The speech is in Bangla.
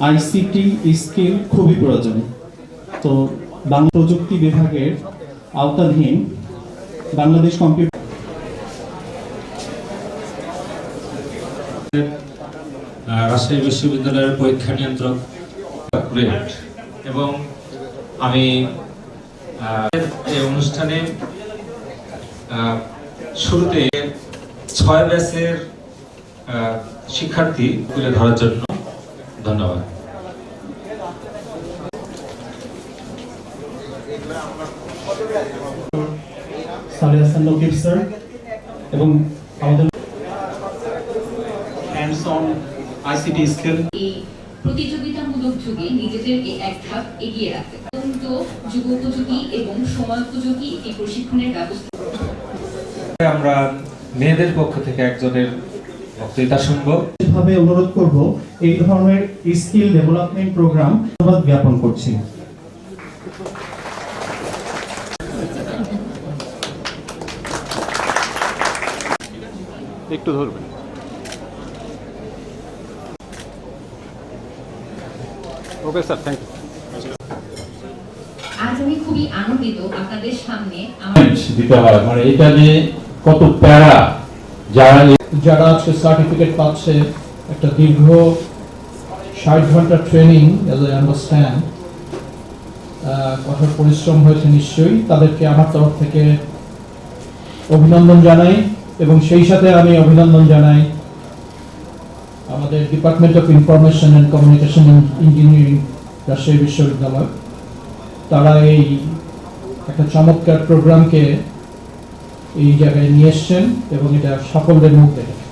আইসিটি স্কিল খুবই প্রয়োজন। তো বাংলা প্রযুক্তি বিভাগের আওতাধীন বাংলাদেশ কম্পিউটার রাজশাহী বিশ্ববিদ্যালয়ের পরীক্ষা নিয়ন্ত্রক এবং আমি এই অনুষ্ঠানে শুরুতে 6 ব্যাচের শিক্ষার্থী তুলে ধরার জন্য ধন্যবাদ। এবং আমাদের হ্যান্ডস অন আইসিটি স্কিল এই প্রতিযোগিতামূলক যুগে নিজেদেরকে এক ধাপ এগিয়ে রাখতে অত্যন্ত যুগোপযোগী এবং সময়োপযোগী এই প্রশিক্ষণের ব্যবস্থা। আমরা মেয়েদের পক্ষ থেকে একজনের বক্তৃতা শুনবো। ভাবে অনুরোধ করব এই ধরনের স্কিল ডেভেলপমেন্ট প্রোগ্রাম ধন্যবাদ জ্ঞাপন করছি। একটু ধরবেন। Okay sir, thank you. আজ আমি খুবই আনন্দিত আপনাদের সামনে আমার দিতে হয়, মানে এটা নিয়ে কত প্যারা যারা আজকে সার্টিফিকেট পাচ্ছে, একটা দীর্ঘ 60 ঘন্টা ট্রেনিং, অ্যাজ আই আন্ডারস্ট্যান্ড, কঠোর পরিশ্রম হয়েছে নিশ্চয়ই। তাদেরকে আমার তরফ থেকে অভিনন্দন জানাই এবং সেই সাথে আমি অভিনন্দন জানাই আমাদের department of information and communication engineering Rajshahi বিশ্ববিদ্যালয়। তারা এই একটা চমৎকার প্রোগ্রামকে এই জায়গায় নিয়ে এসছেন এবং এটা সাফল্যের মুখ দেখেছে।